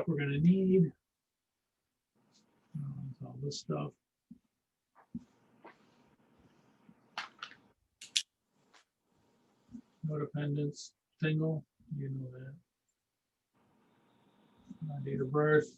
we're going to need. All this stuff. No dependence, single, you know that. Date of birth.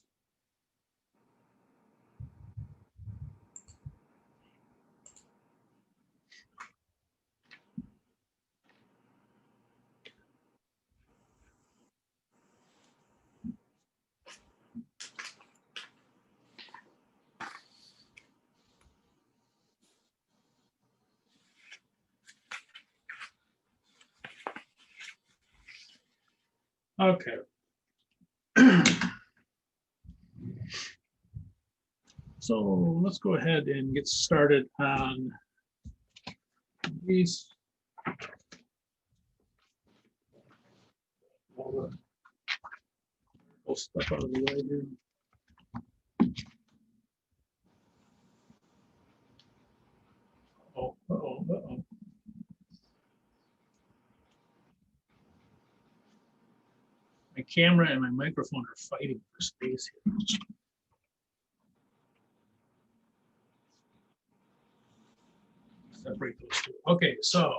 Okay. So let's go ahead and get started on these. All the stuff out of the way here. Uh-oh. My camera and my microphone are fighting for space here. Separate those two. Okay, so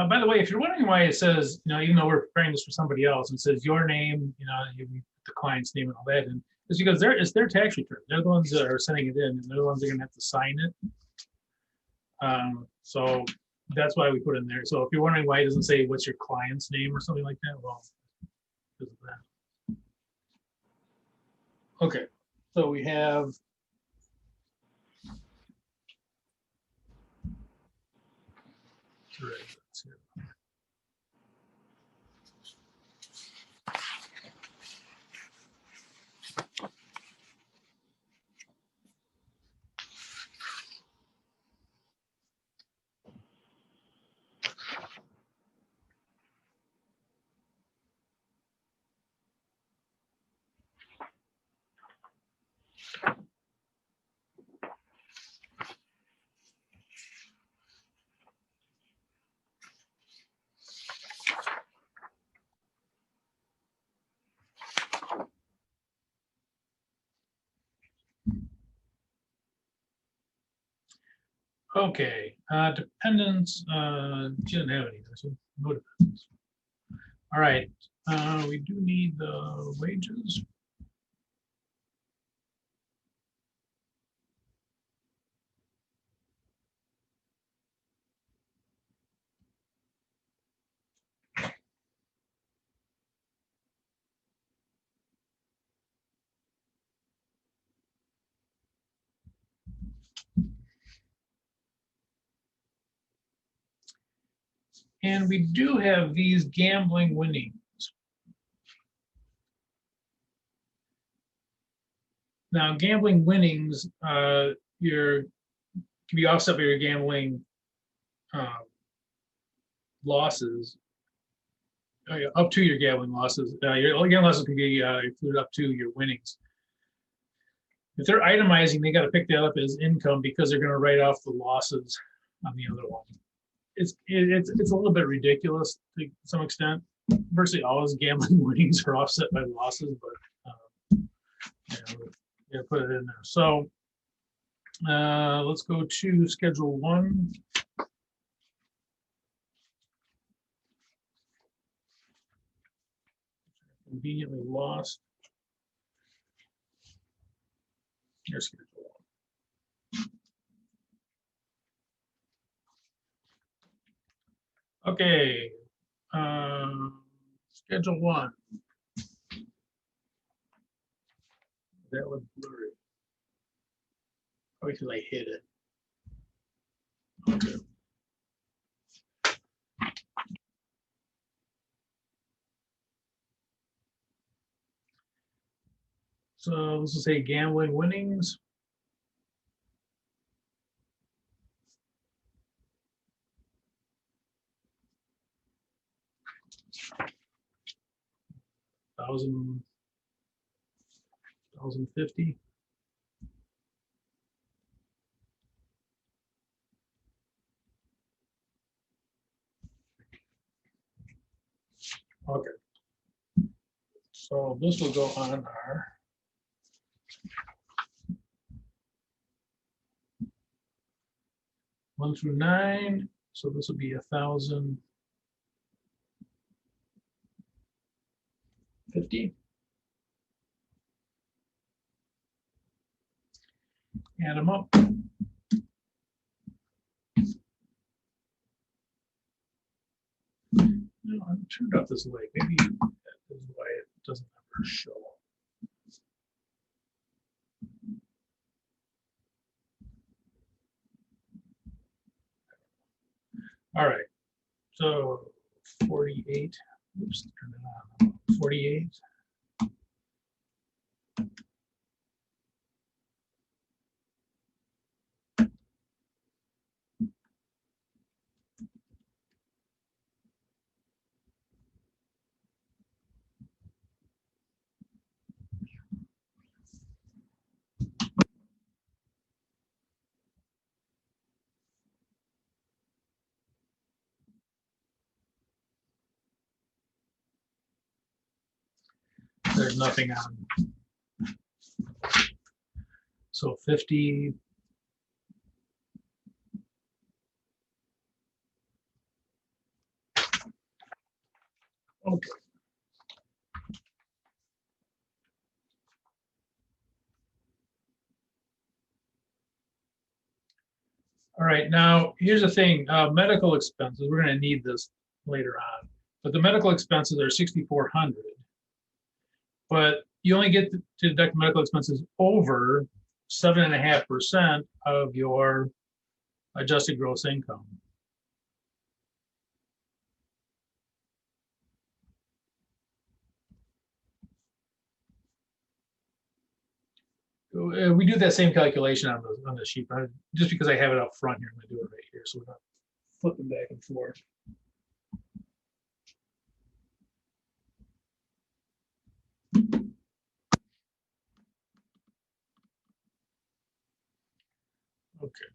by the way, if you're wondering why it says, even though we're preparing this for somebody else, it says your name, you put the client's name and all that, and it's because it's their tax return. They're the ones that are sending it in, and they're the ones that are going to have to sign it. So that's why we put it in there. So if you're wondering why it doesn't say what's your client's name or something like that, well, because of that. Okay, so we have. Okay, dependents, didn't have any, so no dependents. All right, we do need the wages. And we do have these gambling winnings. Now, gambling winnings, can be offset by your gambling losses, up to your gambling losses. Your gambling losses can be included up to your winnings. If they're itemizing, they got to pick that up as income because they're going to write off the losses on the other one. It's a little bit ridiculous to some extent. Virtually all his gambling winnings are offset by losses, but yeah, put it in there. So let's go to Schedule 1. Conveniently lost. Here's Schedule 1. Okay, Schedule 1. That was blurry. Probably because I hit it. Okay. So this will say gambling winnings. $1,050. Okay. So this will go on our one through 9. So this will be 1,050. Add them up. No, I turned out this way. Maybe that is why it doesn't ever show. All right. So 48. Oops, turn it on. 48. There's nothing on. So 50. Okay. All right, now here's the thing, medical expenses, we're gonna need this later on, but the medical expenses are 6,400. But you only get to deduct medical expenses over 7.5% of your adjusted gross income. We do that same calculation on the sheet, but just because I have it up front here, I'm gonna do it right here, so we're not flipping back and forth. Okay,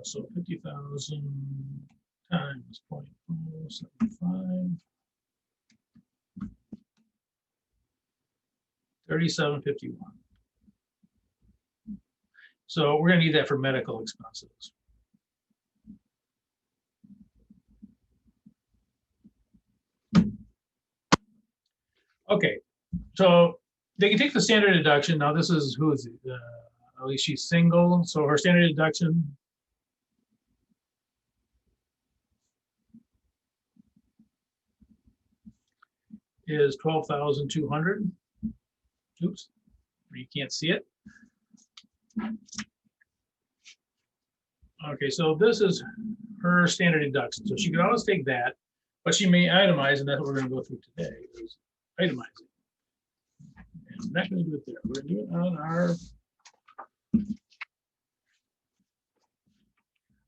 so 50,000 times 0.075, 3751. So we're gonna need that for medical expenses. Okay, so they can take the standard deduction. Now this is, who is it? At least she's single, so her standard deduction is 12,200. Oops, you can't see it. Okay, so this is her standard deduction. So she could always take that, but she may itemize, and that's what we're going to go through today, is itemizing. And I'm not going to do it there. We're going to do it on our.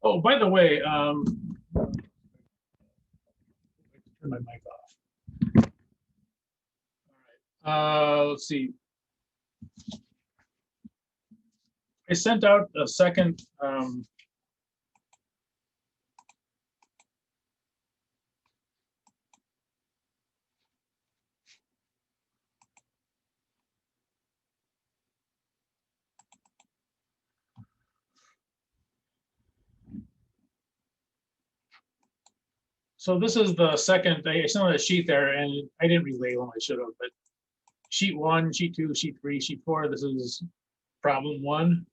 Oh, by the way, turn my mic off. All right. Let's see. I sent out a second. So this is the second, I sent out a sheet there and I didn't relabel, I should have, but sheet 1, sheet 2, sheet 3, sheet 4, this is problem 1,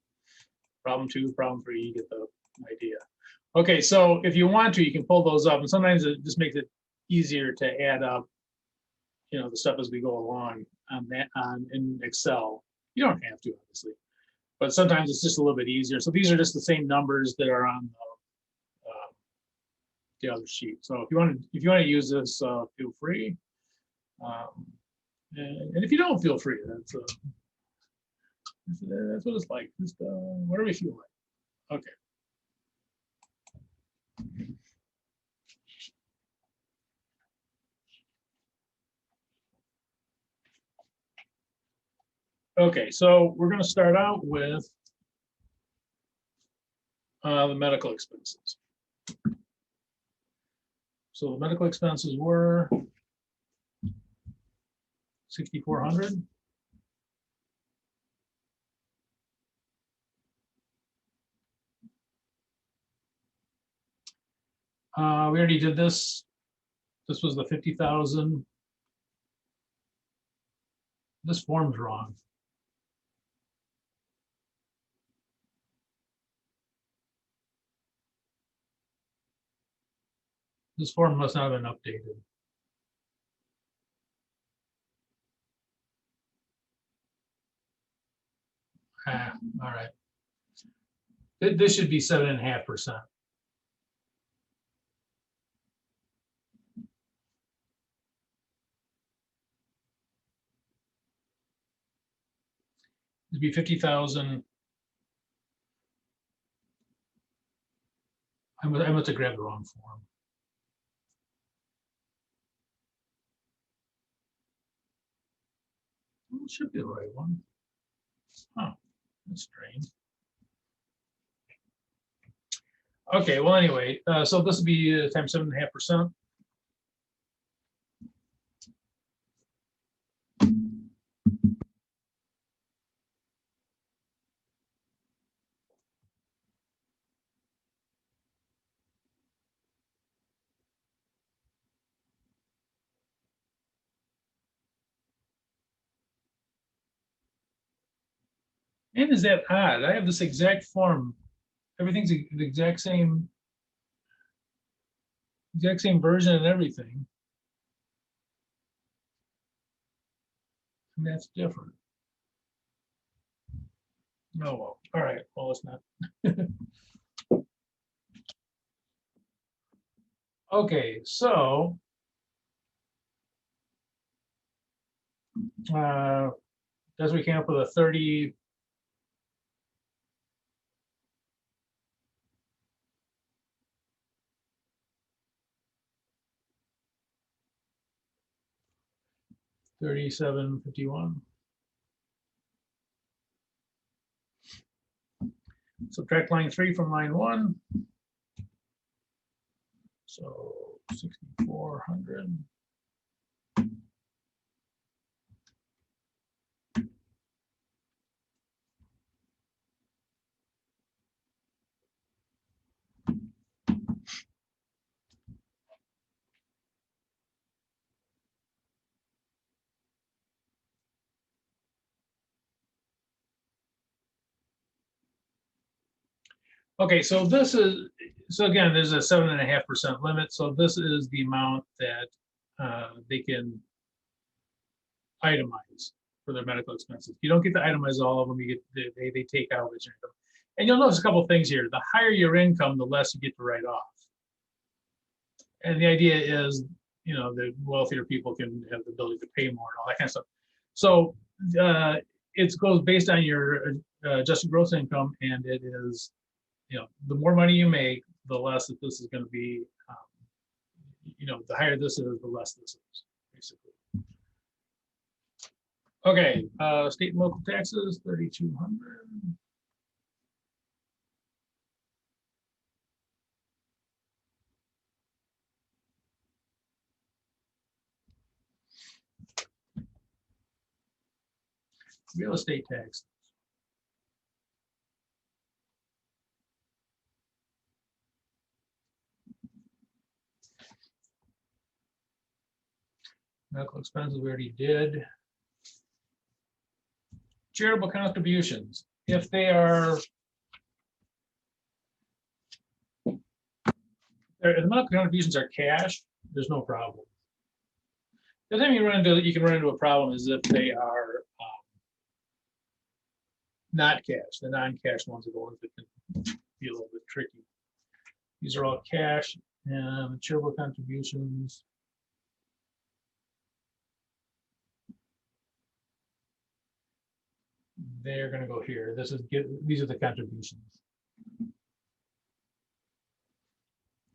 problem 2, problem 3, you get the idea. Okay, so if you want to, you can pull those up, and sometimes it just makes it easier to add up, you know, the stuff as we go along in Excel. You don't have to, obviously, but sometimes it's just a little bit easier. So these are just the same numbers that are on the other sheet. So if you want to use this, feel free. And if you don't, feel free. That's That's what it's like. Just whatever you feel like. Okay. Okay, so we're going to start out with the medical expenses. So the medical expenses were 6,400. We already did this. This was the 50,000. This form's wrong. This form must not have been updated. All right. This should be 7.5%. It'd be 50,000. I must have grabbed the wrong form. Well, it should be the right one. Huh, that's strange. Okay, well, anyway, so this would be times 7.5%. And is that odd? I have this exact form. Everything's the exact same version and everything. And that's different. Oh, well, all right. Well, it's not. Okay, so as we came up with a 30. $37.51. Subtract line 3 from line 1. So 6,400. Okay, so this is, so again, there's a 7.5% limit. So this is the amount that they can itemize for their medical expenses. You don't get to itemize all of them. You get they take out as your income. And you'll notice a couple of things here. The higher your income, the less you get to write off. And the idea is, you know, the wealthier people can have the ability to pay more and all that kind of stuff. So it goes based on your adjusted gross income, and it is, you know, the more money you make, the less that this is going to be. You know, the higher this is, the less this is, basically. Okay, state and local taxes, 3,200. Real estate tax. Medical expenses, we already did. Charitable contributions, if they are, if the medical contributions are cash, there's no problem. The time you can run into a problem is if they are not cash. The non-cash ones are the ones that can be a little bit tricky. These are all cash, and charitable contributions. they're going to go here. These are the contributions.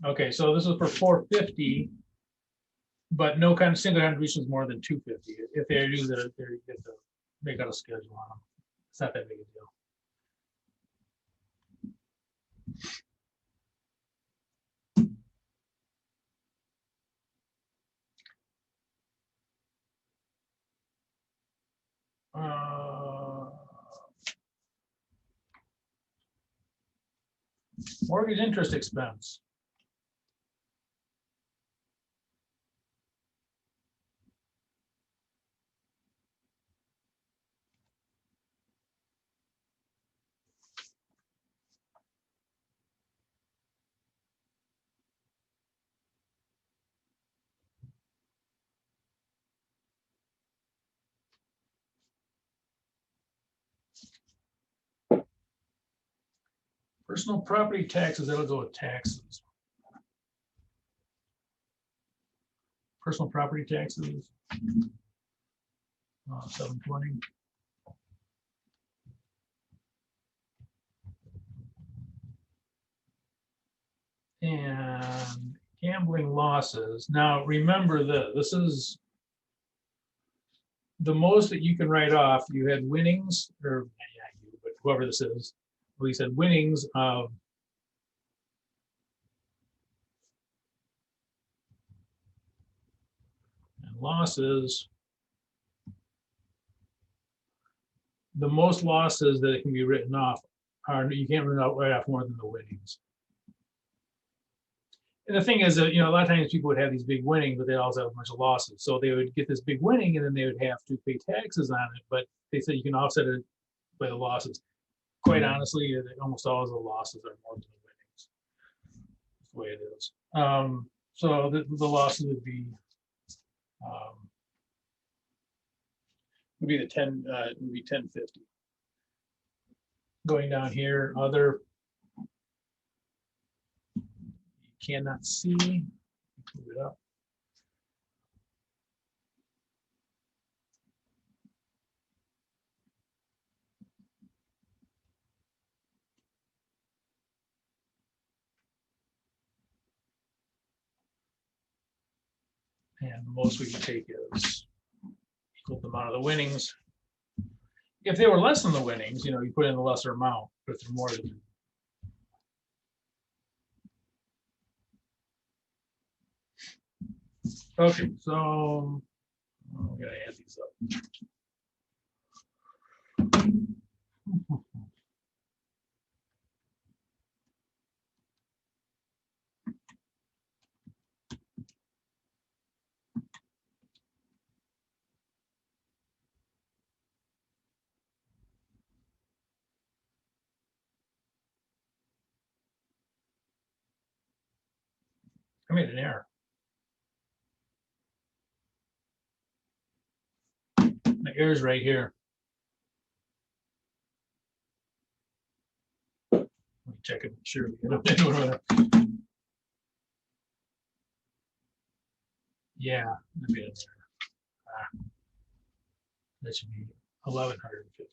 Okay, so this is for 450, but no kind of single contributions more than 250. If they do that, they get to make out a schedule on them. It's not that big a deal. Mortgage interest expense. Personal property taxes, that'll go with taxes. Personal property taxes, 720. And gambling losses. Now, remember this is the most that you can write off. You had winnings, or yeah, you, but whoever this is, we said winnings of and losses. The most losses that can be written off are, you can't write off more than the winnings. And the thing is that, a lot of times people would have these big winnings, but they also have a bunch of losses. So they would get this big winning and then they would have to pay taxes on it. But they said you can offset it by the losses. Quite honestly, almost all of the losses are more than the winnings. That's the way it is. So the losses would be the 10, would be 1050. Going down here, other, you cannot see. Move it up. And the most we can take is equal the amount of the winnings. If they were less than the winnings, you put in the lesser amount, but if they're more than. Okay, so we gotta add these up. I made an error. The error's right here. Let me check it. Sure. Yeah, that should be 1150.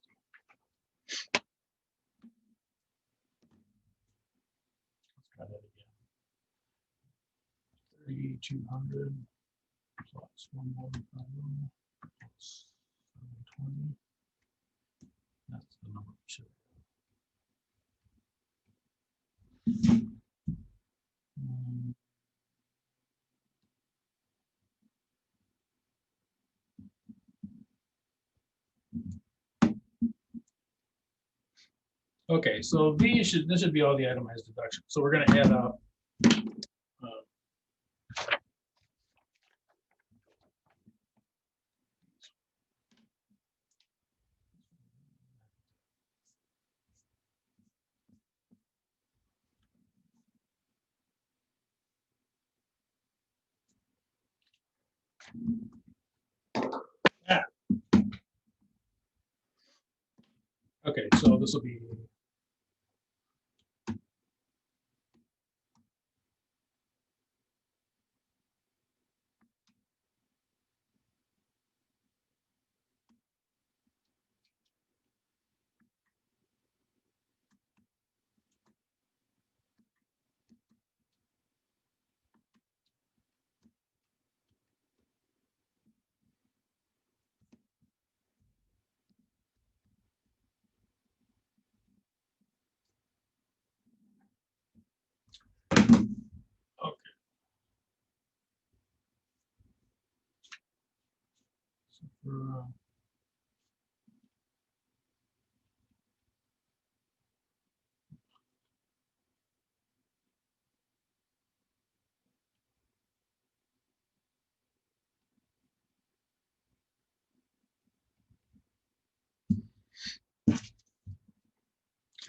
Let's try that again. 3200 plus 1150 plus 720. That's the number we should have. Okay, so this should be all the itemized deductions. So we're going to add up. Okay, so this will be Okay. So for,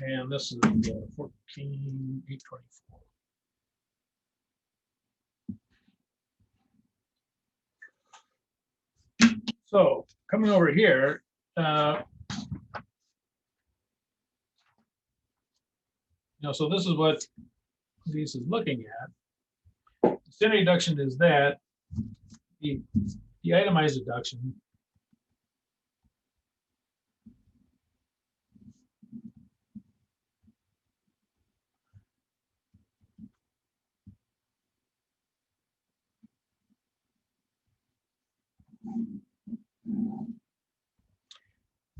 and this is 14,824. So coming over here, so this is what this is looking at. Standard deduction is that the itemized deduction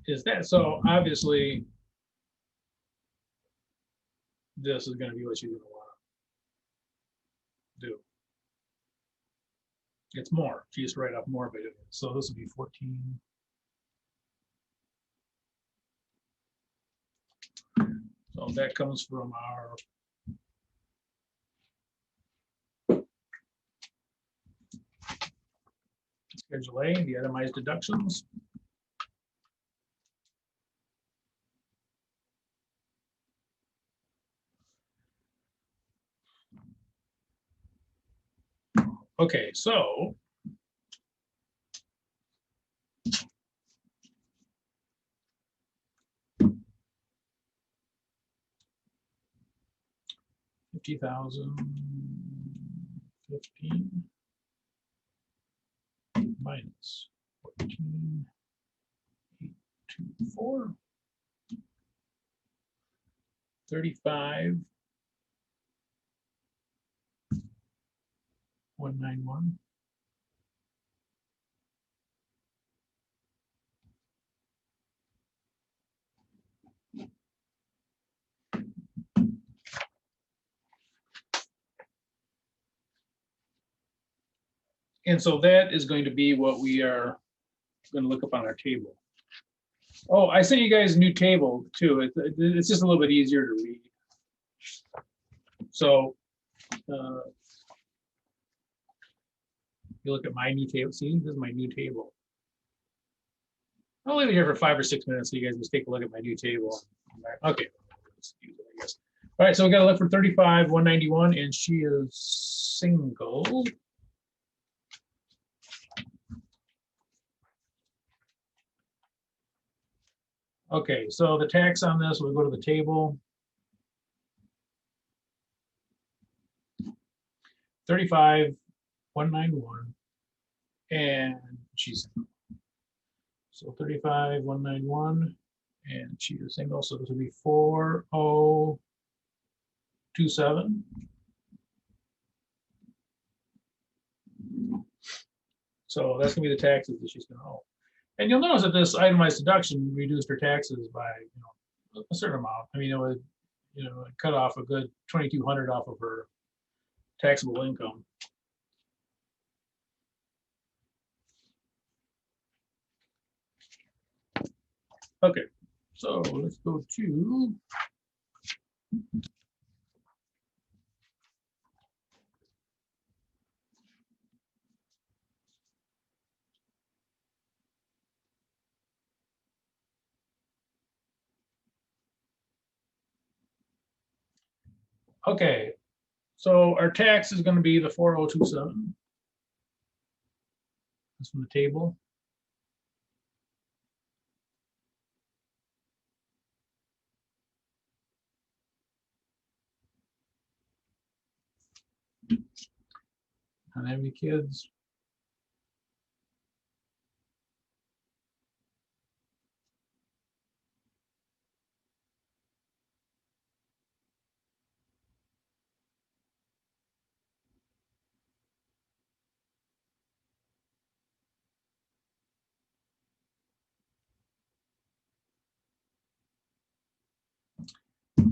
is that. So obviously, this is going to be what you're going to want to do. It's more. You just write up more by doing it. So this would be 14. So that comes from our Schedule A, the itemized deductions. Okay, so $50,015 minus 14,824, 35,191. And so that is going to be what we are going to look up on our table. Oh, I sent you guys a new table too. It's just a little bit easier to read. So you look at my new table. See, this is my new table. I'll leave it here for 5 or 6 minutes so you guys just take a look at my new table. Okay. I guess. All right, so we got to look for 35,191, and she is single. Okay, so the tax on this, we'll go to the table. 35,191, and she's single. So 35,191, and she is single, so this would be 4,027. So that's gonna be the taxes that she's gonna owe. And you'll notice that this itemized deduction reduced her taxes by a certain amount. I mean, it would cut off a good 2,200 off of her taxable income. Okay, so let's go to okay. So our tax is going to be the 4,027. That's from the table. Not have any kids.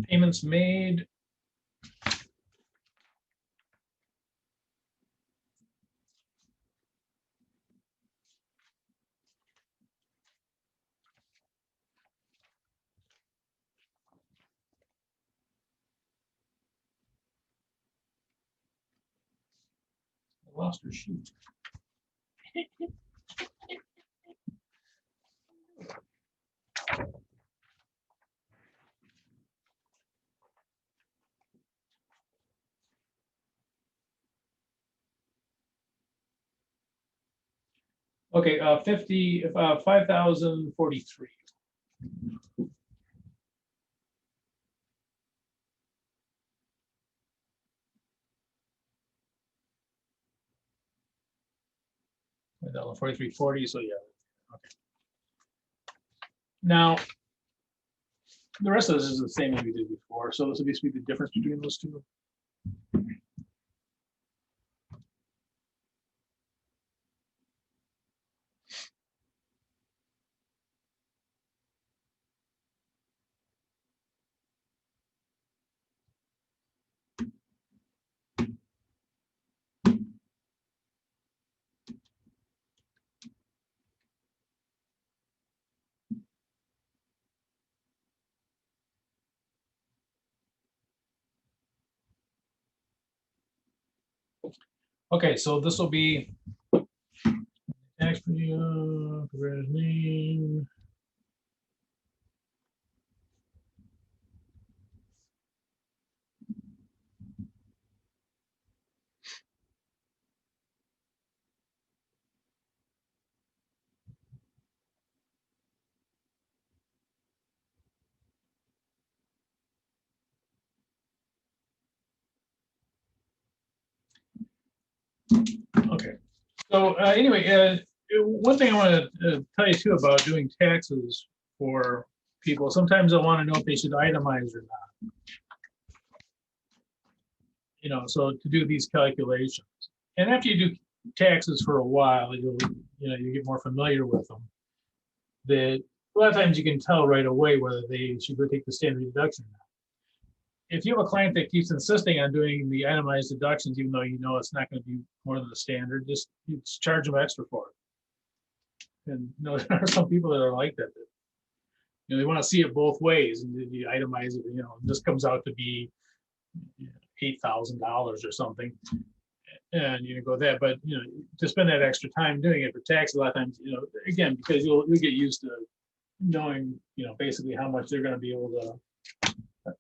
Payments made. I lost her sheet. Okay, 5,043. $43.40, so yeah. Okay. Now, the rest of this is the same as we did before, so this will basically be the difference between those two. Okay, so this will be tax name. Okay, so anyway, one thing I want to tell you too about doing taxes for people, sometimes they'll want to know if they should itemize or not. You know, so to do these calculations. And after you do taxes for a while, you get more familiar with them. That a lot of times you can tell right away whether they should go take the standard deduction or not. If you have a client that keeps insisting on doing the itemized deductions, even though you know it's not going to be more than the standard, just charge them extra for it. And you know, there are some people that are like that. They want to see it both ways, and you itemize it. This comes out to be $8,000 or something, and you go that. But to spend that extra time doing it for tax, a lot of times, again, because you'll get used to knowing, basically how much they're going to be able to.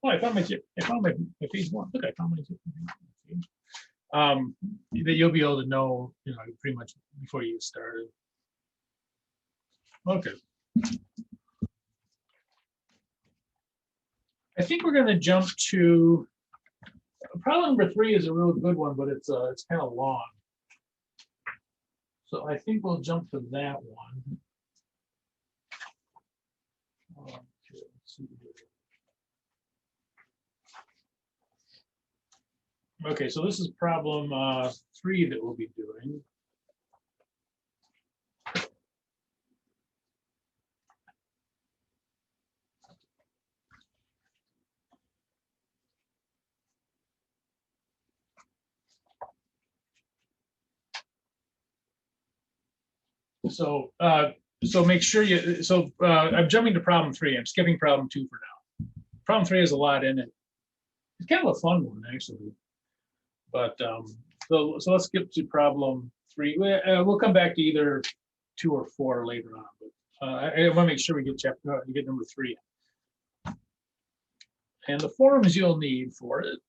Oh, I found my page one. Look, I found my page. That you'll be able to know, pretty much before you get started. Okay. I think we're going to jump to problem number 3 is a real good one, but it's kind of long. So I think we'll jump to that one. Okay, let's see here. Okay, so this is problem 3 that we'll be doing. So make sure you. I'm jumping to problem 3. I'm skipping problem 2 for now. Problem 3 has a lot in it. It's kind of a fun one actually. But so let's skip to problem 3. We'll come back to either 2 or 4 later on. But I want to make sure we get number 3. And the forms you'll need for it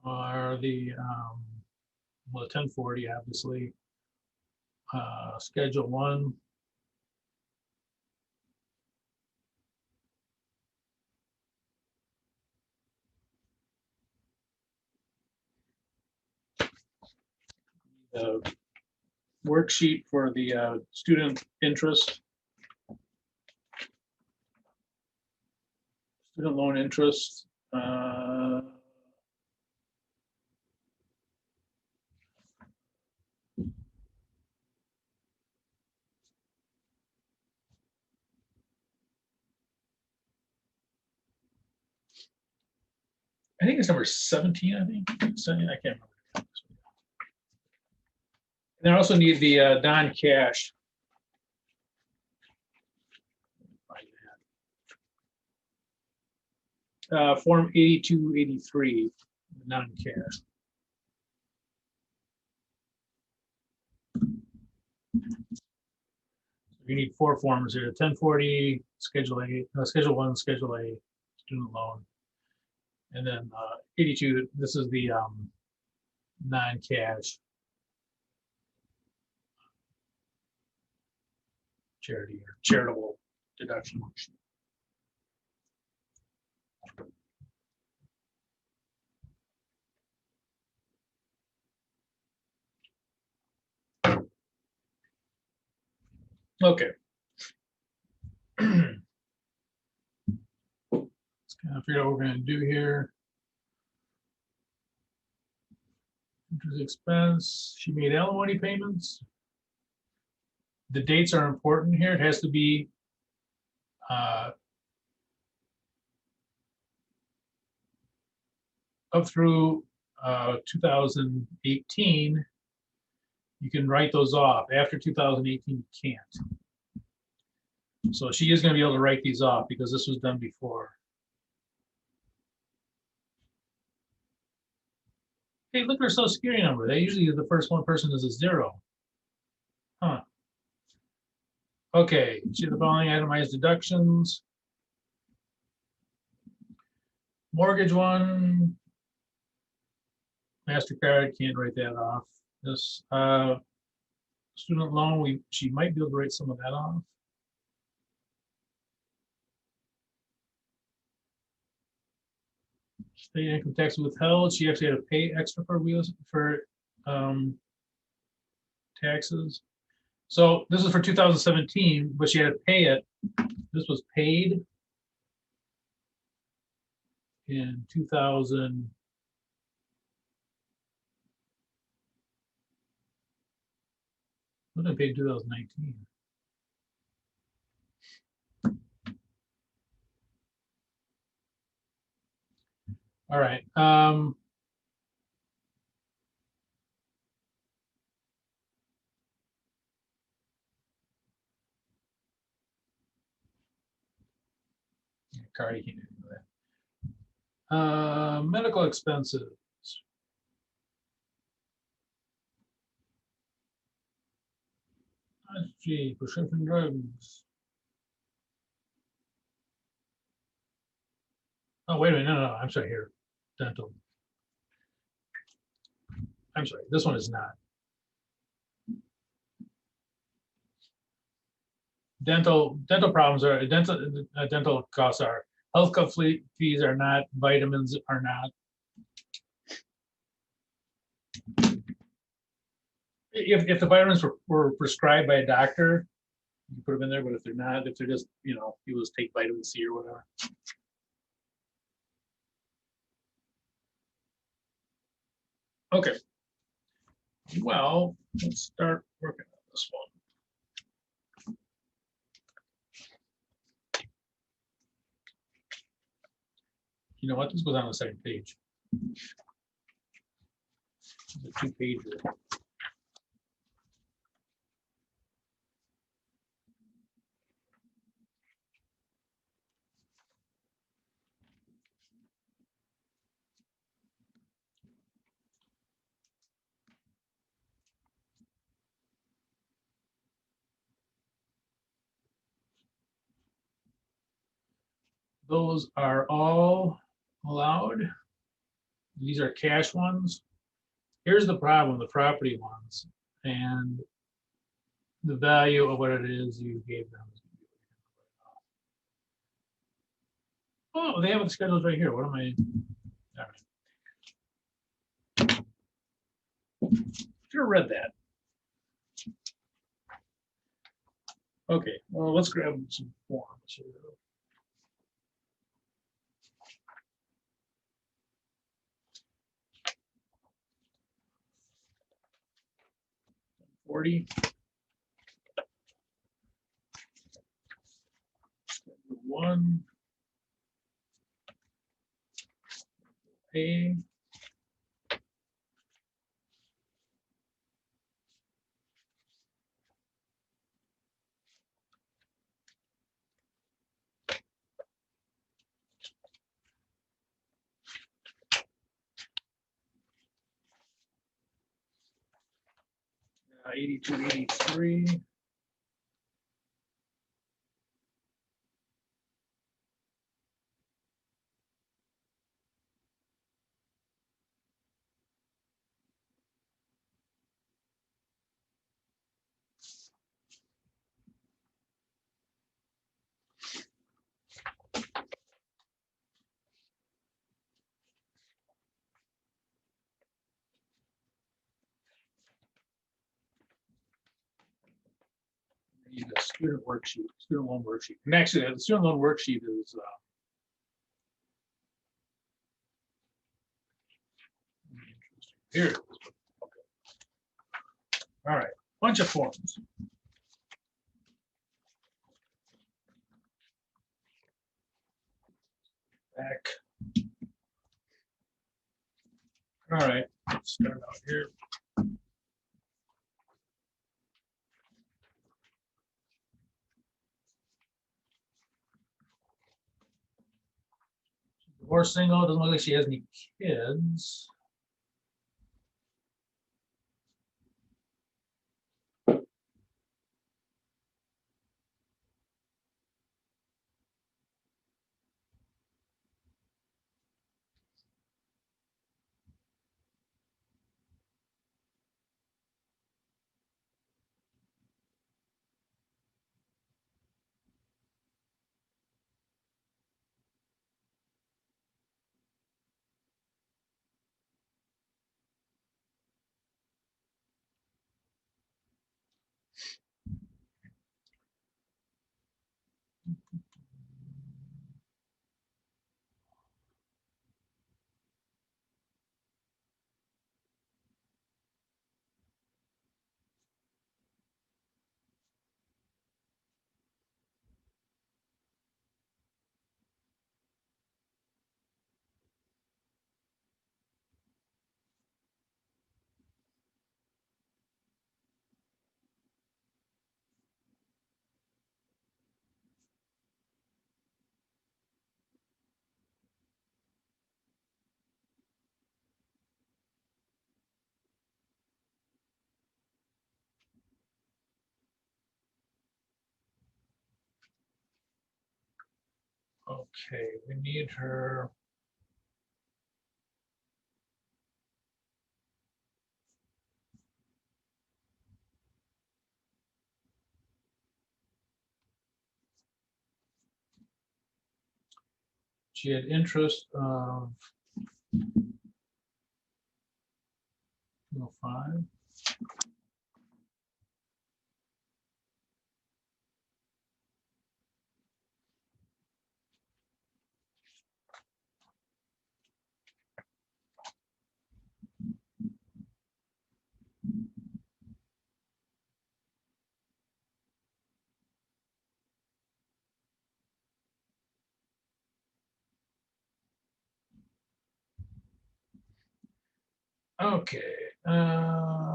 are the 1040, obviously, Schedule 1. Worksheet for the student interest, student loan interest. I think it's number 17, I think. I can't remember. And I also need the non-cash. Form 8283, non-cash. You need 4 forms here: 1040, Schedule A, Schedule 1, Schedule A, student loan, and then 82. This is the non-cash charity or charitable deduction worksheet. Okay. Let's kind of figure out what we're going to do here. Interest expense. She made alimony payments. The dates are important here. It has to be up through 2018. You can write those off. After 2018, you can't. So she is going to be able to write these off because this was done before. Hey, look at her Social Security number. They usually the first one person is a 0. Huh. Okay, see the following itemized deductions. Mortgage one, MasterCard, can't write that off. This student loan, she might be able to write some of that off. State income tax withheld. She actually had to pay extra for taxes. So this is for 2017, but she had to pay it. This was paid in 2000. What did I pay in 2019? All right. Cardi can't do that. Medical expenses. Gee, prescription drugs. Oh, wait a minute. No, I'm sorry here. Dental. I'm sorry. This one is not. Dental problems are dental costs are. Health club fees are not. Vitamins are not. If the vitamins were prescribed by a doctor, you put them in there. But if they're not, if they're just, you just take vitamin C or whatever. Okay. Well, let's start working on this one. You know what? This goes on the second page. It's a 2-pager. Those are all allowed. These are cash ones. Here's the problem, the property ones, and the value of what it is you gave them. Oh, they have the schedules right here. What am I? All right. Should have read that. Okay, well, let's grab some forms here. 40. One. A. 82, 83. Need a student worksheet, student loan worksheet. And actually, the student loan worksheet is interesting. Here it is. Okay. All right, bunch of forms. Back. All right, let's start out here. Divorced single, doesn't look like she has any kids. Okay, we need her. She had interest of 205. Okay,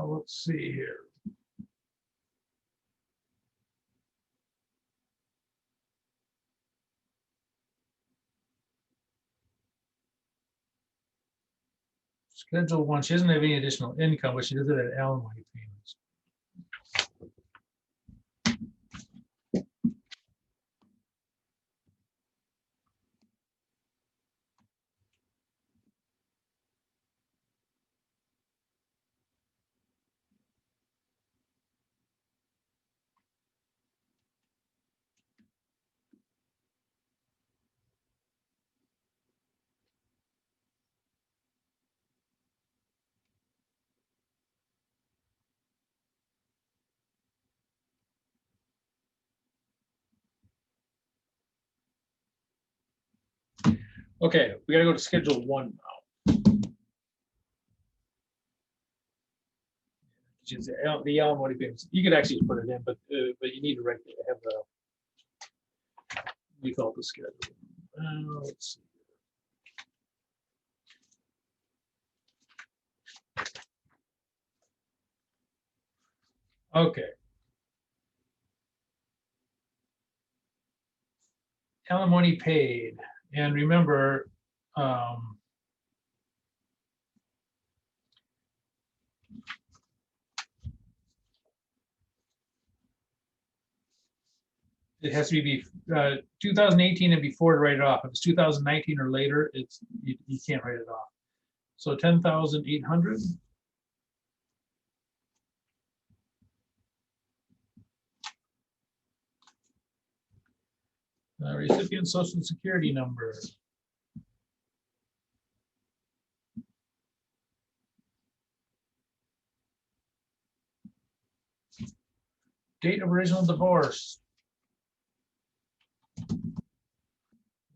let's see here. Schedule 1, she doesn't have any additional income, but she does have alimony payments. Okay, we gotta go to schedule 1 now. Which is the alimony payments. You could actually put it in, but you need to have the we call it the schedule. Let's see. Okay. Alimony paid, and remember, It has to be 2018 and before to write it off. If it's 2019 or later, you can't write it off. So 10,800. Recipient social security number. Date of original divorce.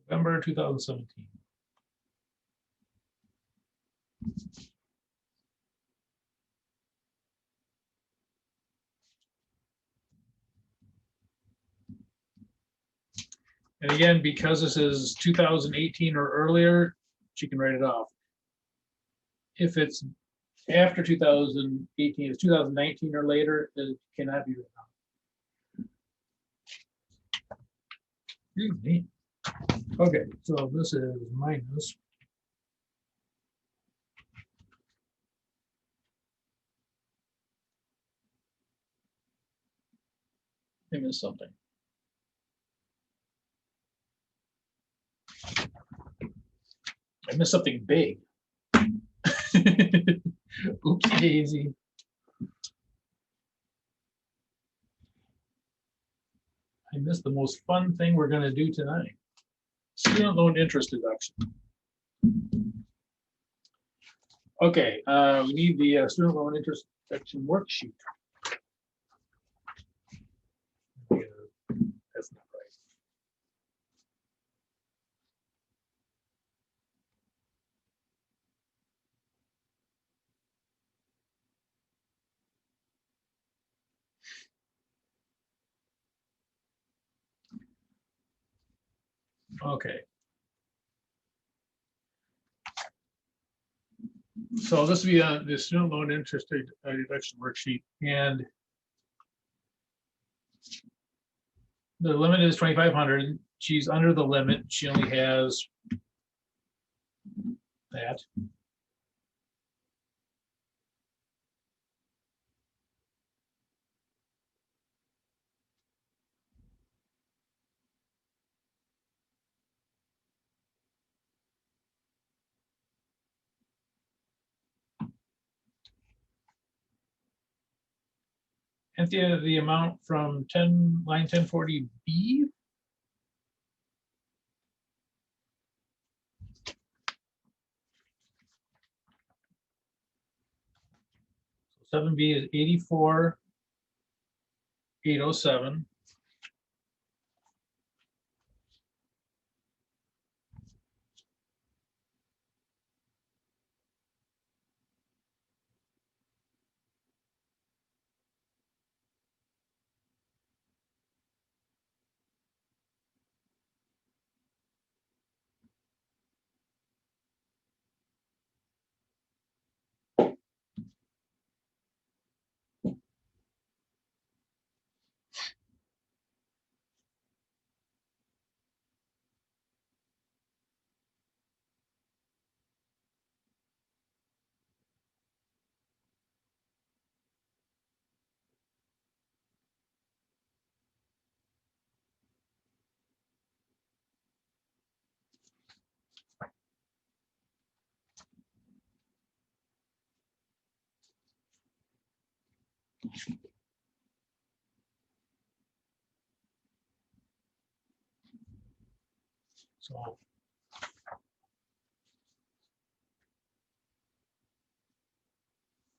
November 2017. And again, because this is 2018 or earlier, she can write it off. If it's after 2018, it's 2019 or later, it cannot be written off. Excuse me. Okay, so this is minus. I missed something. I missed something big. Oopsie daisy. I missed the most fun thing we're going to do tonight. Student loan interest deduction. Okay, we need the student loan interest deduction worksheet. Yeah, that's not right. Okay. So this will be the student loan interest deduction worksheet, and the limit is 2,500. She's under the limit. She only has that. At the end of the amount from line 1040B. So 7B is 84,807. So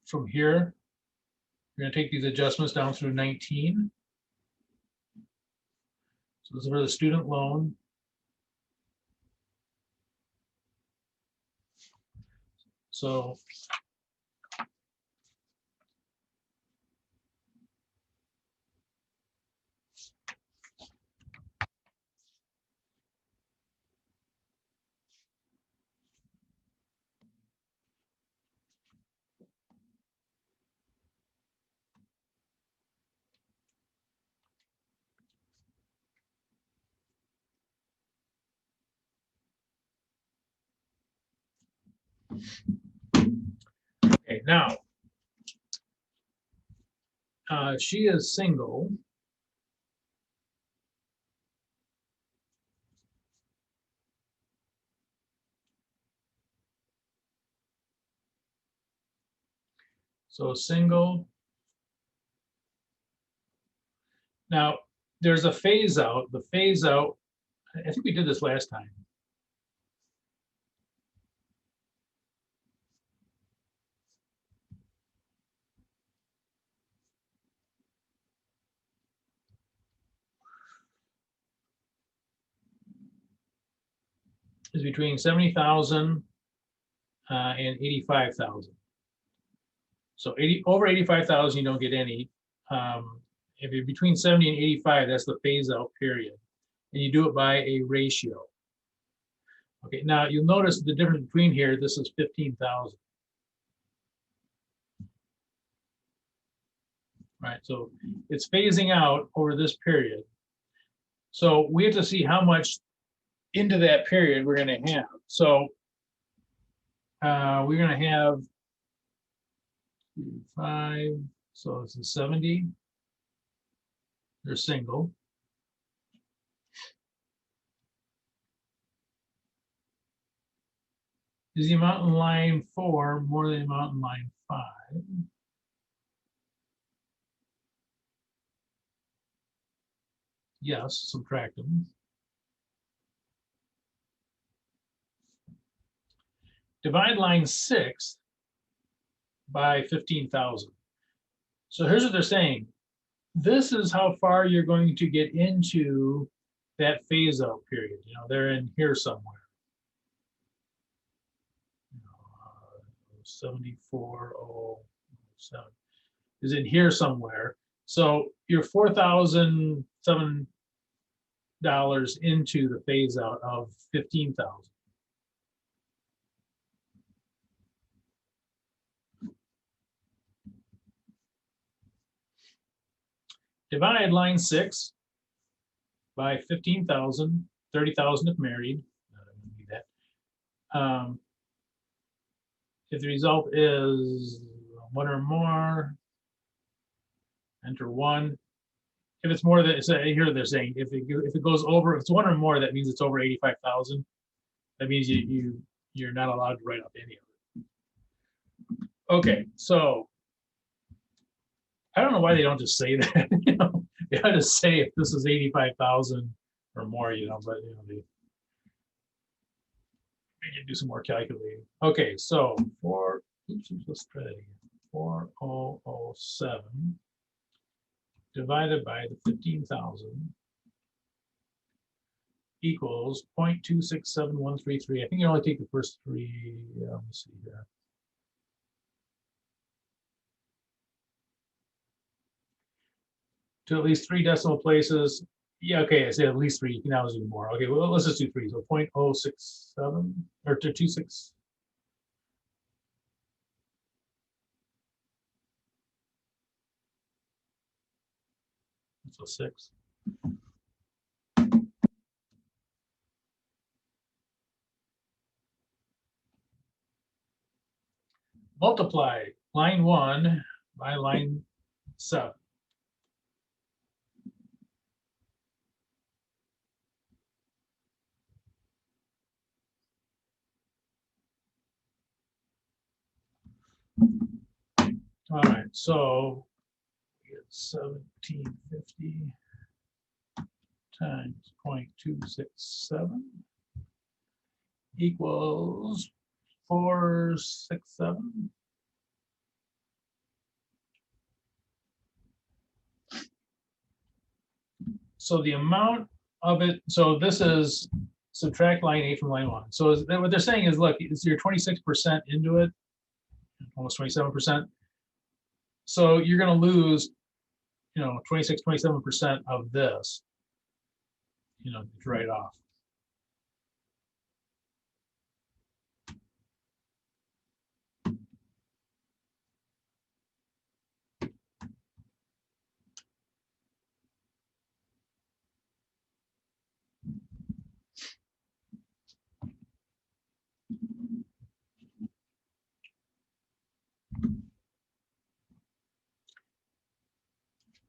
from here, we're going to take these adjustments down through 19. So this is for the student loan. So okay, now she is single. So single. Now, there's a phase out. The phase out, I think we did this last time. Is between 70,000 and 85,000. So over 85,000, you don't get any. If you're between 70 and 85, that's the phase out period. And you do it by a ratio. Okay, now you'll notice the difference between here, this is 15,000. Right, so it's phasing out over this period. So we have to see how much into that period we're going to have. So we're going to have 5, so it's a 70. They're single. Is the amount in line 4 more than the amount in line 5? Yes, subtract them. Divide line 6 by 15,000. So here's what they're saying. This is how far you're going to get into that phase out period. You know, they're in here somewhere. 74,007 is in here somewhere. So you're $4,007 into the phase out of 15,000. Divide line 6 by 15,000, 30,000 if married. I don't need that. If the result is 1 or more, enter 1. If it's more than, so here they're saying, if it goes over, if it's 1 or more, that means it's over 85,000. That means you're not allowed to write up any of it. Okay, so I don't know why they don't just say that. You know, they ought to say if this is 85,000 or more, you know, but you know, they can do some more calculating. Okay, so let's try that again. 4007 divided by the 15,000 equals 0.267133. I think you only take the first 3. Let me see here. To at least 3 decimal places. Yeah, okay, I said at least 3. You can always do more. Okay, well, let's just do 3. So 0.067 or to 26. So 6. Multiply line 1 by line 7. All right, so we get 1750 times 0.267 equals 467. So the amount of it, so this is subtract line 8 from line 1. So what they're saying is, look, you're 26% into it, almost 27%. So you're going to lose, you know, 26, 27% of this, you know, to write off.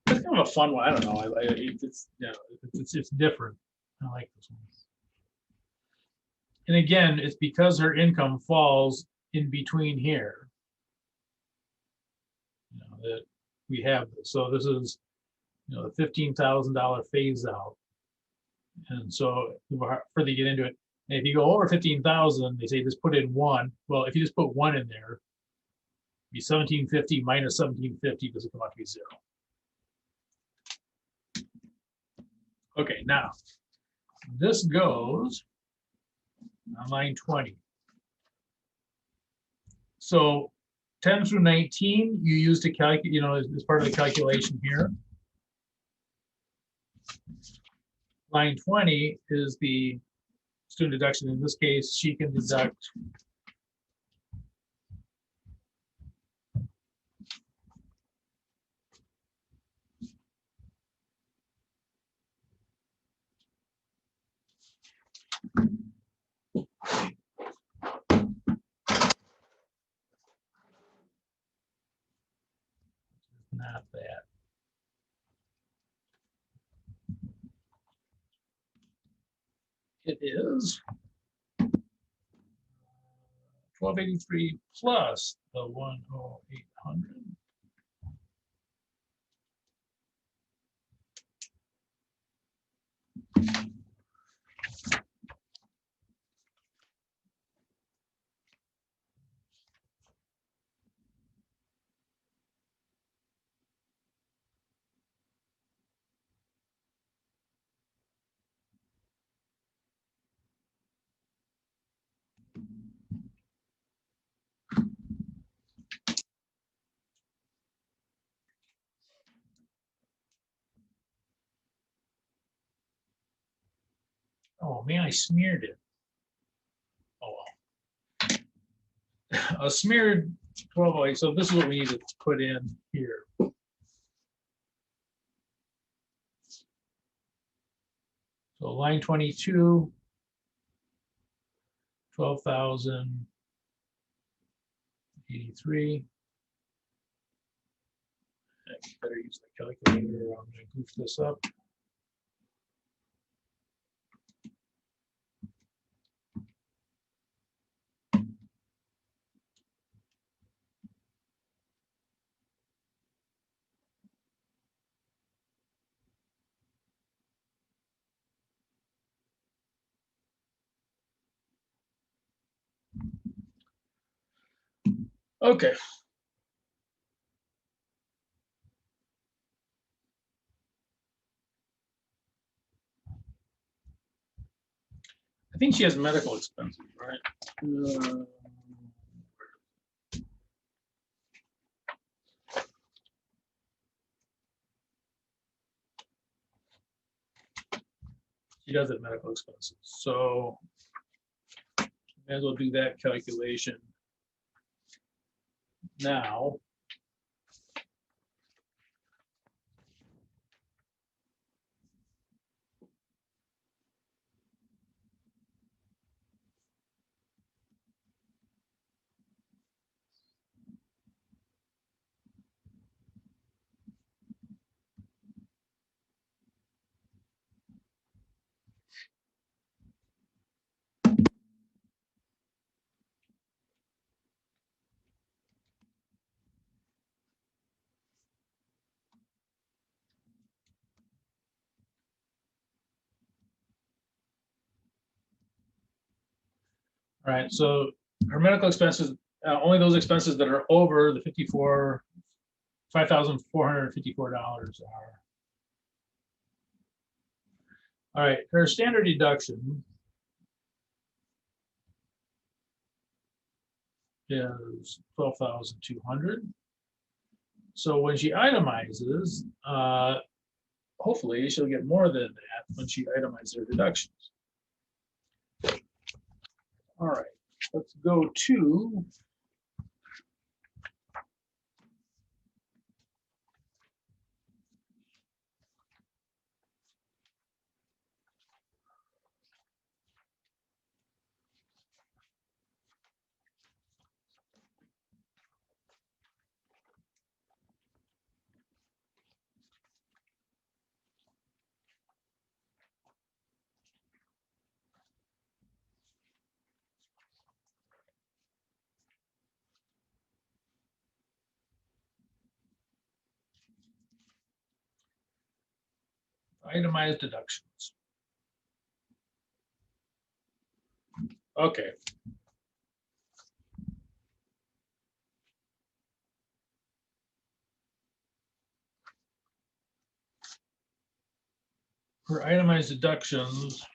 It's kind of a fun one. I don't know. It's, you know, it's different. I like this one. And again, it's because her income falls in between here. that we have this. So this is, the $15,000 phase out. And so the further you get into it, and if you go over 15,000, they say just put in one. Well, if you just put one in there, be 1750 minus 1750, does it come out to be 0? Okay, now this goes on line 20. So 10 through 19, you use to calculate, as part of the calculation here. Line 20 is the student deduction. In this case, she can deduct not that. It is 1283 plus the 10800. Oh man, I smeared it. Oh well. A smeared 1208. So this is what we need to put in here. So line 22, 12,083. I better use the calculator. I'm going to goof this up. Okay. I think she has medical expenses, right? She does have medical expenses. So may as well do that calculation now. All right, so her medical expenses, only those expenses that are over the $5,454 are. All right, her standard deduction is 12,200. So when she itemizes, hopefully she'll get more than that when she itemizes her deductions. All right, let's go to Itemized deductions. Okay. For itemized deductions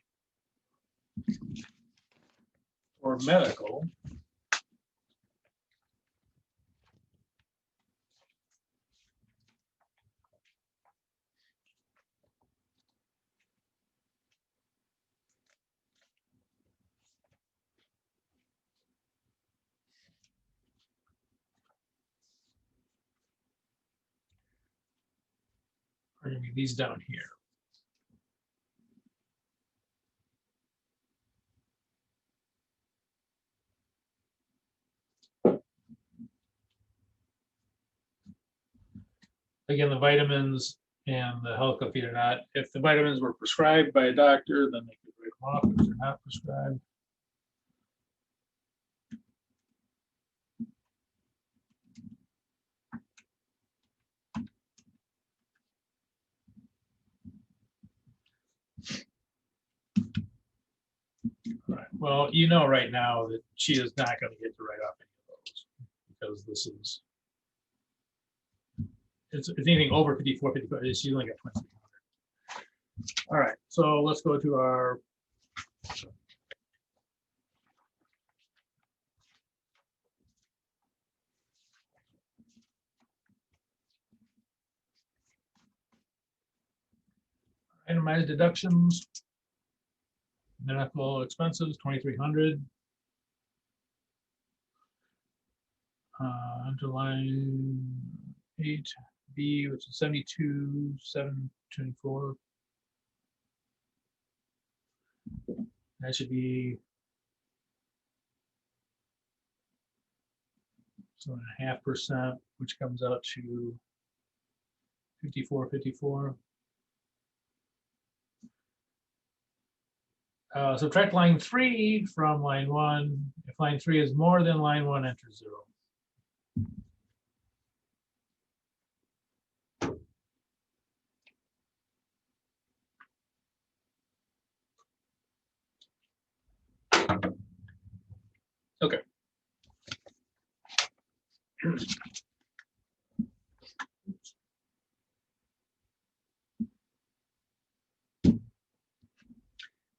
for medical, are going to be these down here. Again, the vitamins and the health club fee are not. If the vitamins were prescribed by a doctor, then they could write them off. If they're not prescribed. Right. Well, you know right now that she is not going to get to write off any of those because this is it's anything over 54, 55. She's only got 2,300. All right, so let's go to our itemized deductions. Medical expenses, 2,300. Underline 8B, which is 72,724. That should be 7.5%, which comes out to 54.54. Subtract line 3 from line 1. If line 3 is more than line 1, enter 0. Okay.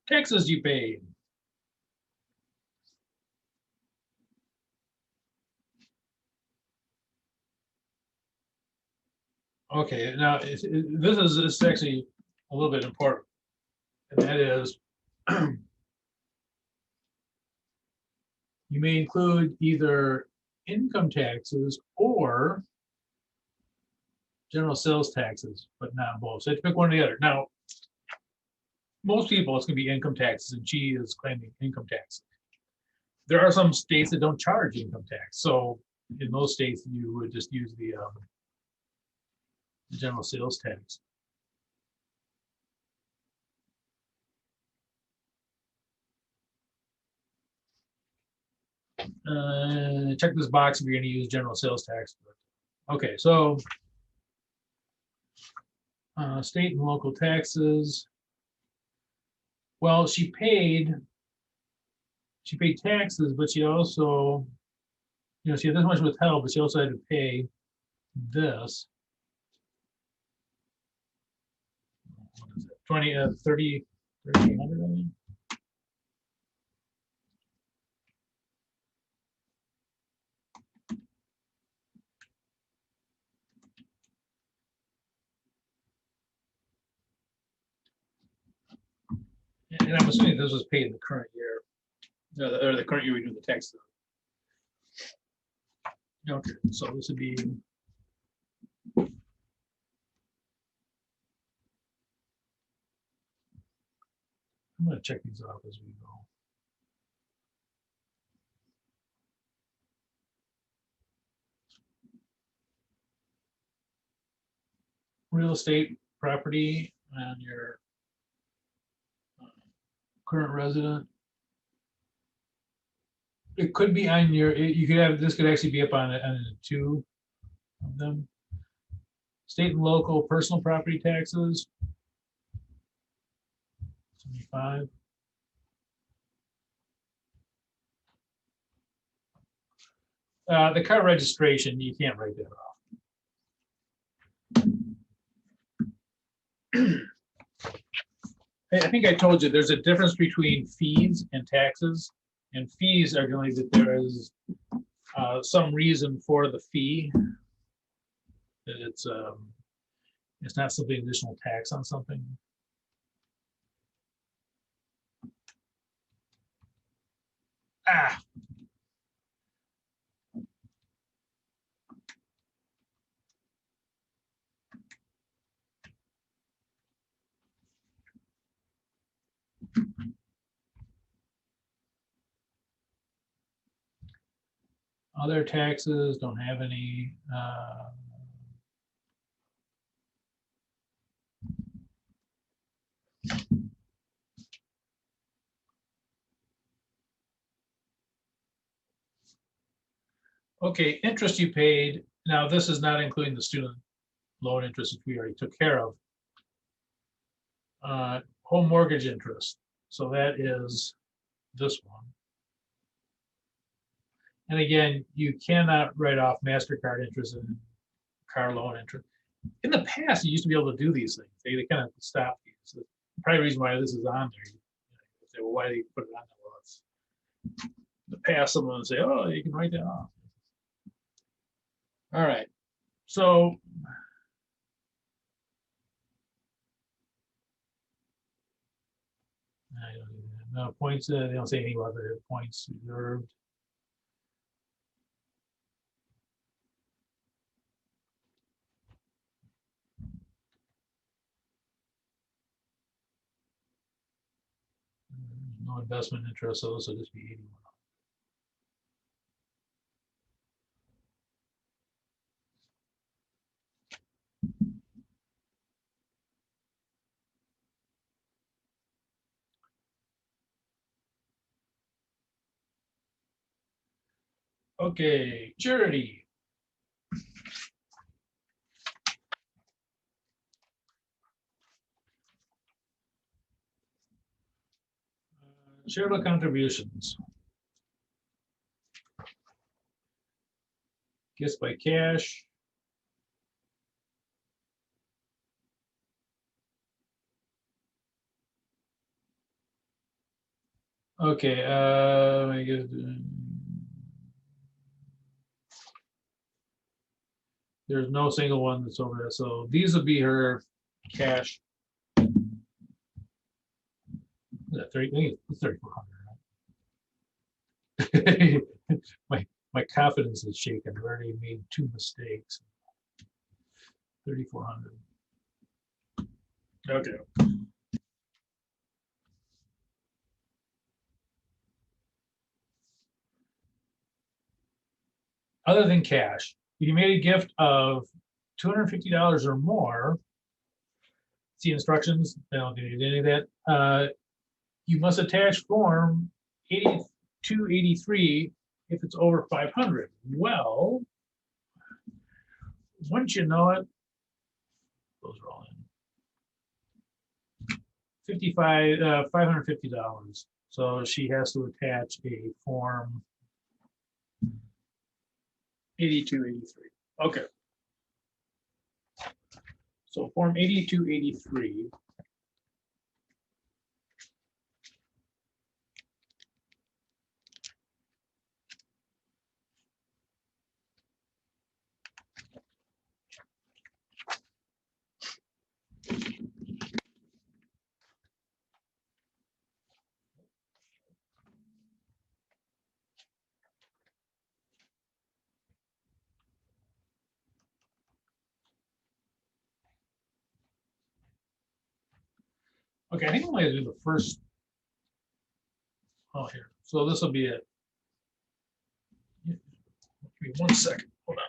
Taxes you paid. Okay, now this is actually a little bit important, and that is you may include either income taxes or general sales taxes, but not both. So you have to pick one or the other. Now, most people, it's going to be income taxes, and she is claiming income tax. There are some states that don't charge income tax. So in those states, you would just use the general sales tax. Check this box if you're going to use general sales tax. Okay, so state and local taxes. Well, she paid taxes, but she also, she had this much withheld, but she also had to pay this. What is it? 3,800, I mean. And I'm assuming this was paid in the current year, or the current year we do the tax. Okay, so this would be. I'm going to check these off as we go. Real estate property and your current resident. It could be on your, you could have, this could actually be up on two of them. State and local personal property taxes. 75. The car registration, you can't write that off. I think I told you there's a difference between fees and taxes, and fees are going that there is some reason for the fee. It's not something additional tax on something. Other taxes don't have any. Okay, interest you paid. Now, this is not including the student loan interest, which we already took care of. Home mortgage interest. So that is this one. And again, you cannot write off MasterCard interest and car loan interest. In the past, you used to be able to do these things. They kind of stopped these. So probably the reason why this is on there. Say, well, why do you put it on there? Well, it's in the past, someone would say, oh, you can write that off. All right. So no points. They don't say anything about the points reserved. No investment interest, so this will just be 81. Okay, charity. Charitable contributions. Gifts by cash. Okay, I guess, there's no single one that's over there. So these would be her cash. That 3,400. My confidence is shaken. I've already made 2 mistakes. 3,400. Okay. Other than cash, if you made a gift of $250 or more, see instructions, they don't need any of that. You must attach form 8283 if it's over 500. Well, once you know it, those are all in. $550. So she has to attach a form 8283. Okay. So form 8283. Okay, I think I'm going to do the first. Oh, here. So this will be it. Give me 1 second. Hold on.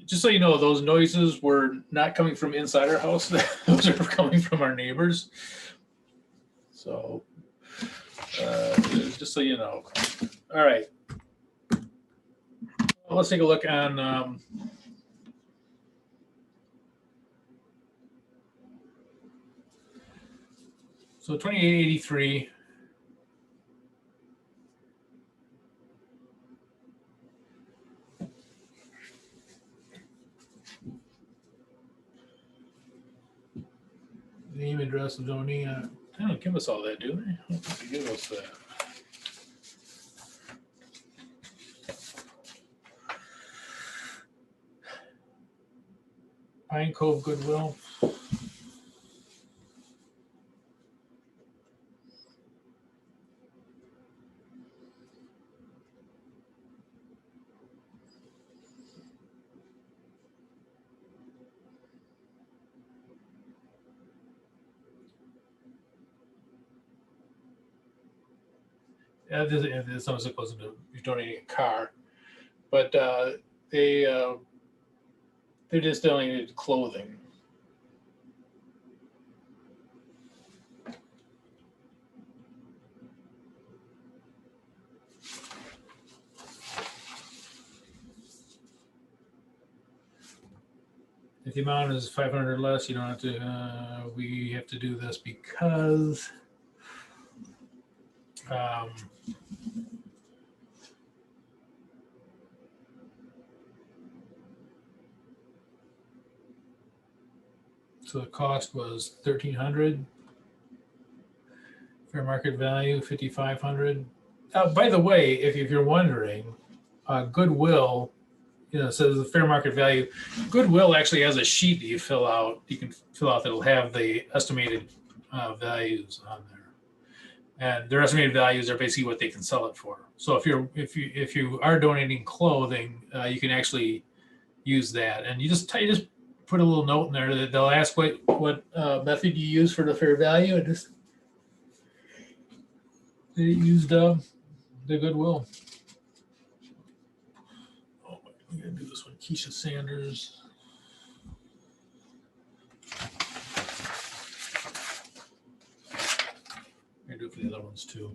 just so you know, those noises were not coming from inside our house. Those are coming from our neighbors. So just so you know. All right. Well, let's take a look on so 2883. Name, address, and zoning. They don't give us all that, do they? I don't think they give us that. Pine Cove Goodwill. This almost goes into you're donating a car, but they're just donating clothing. If the amount is 500 or less, you don't have to. We have to do this because. So the cost was 1,300. Fair market value 5,500. By the way, if you're wondering, Goodwill, says the fair market value. Goodwill actually has a sheet that you fill out. You can fill out that'll have the estimated values on there, and their estimated values are basically what they can sell it for. So if you are donating clothing, you can actually use that, and you just put a little note in there that they'll ask what method you use for the fair value, and just they used the Goodwill. Oh, I'm gonna do this one. Keisha Sanders. I'm gonna do it for the other ones too.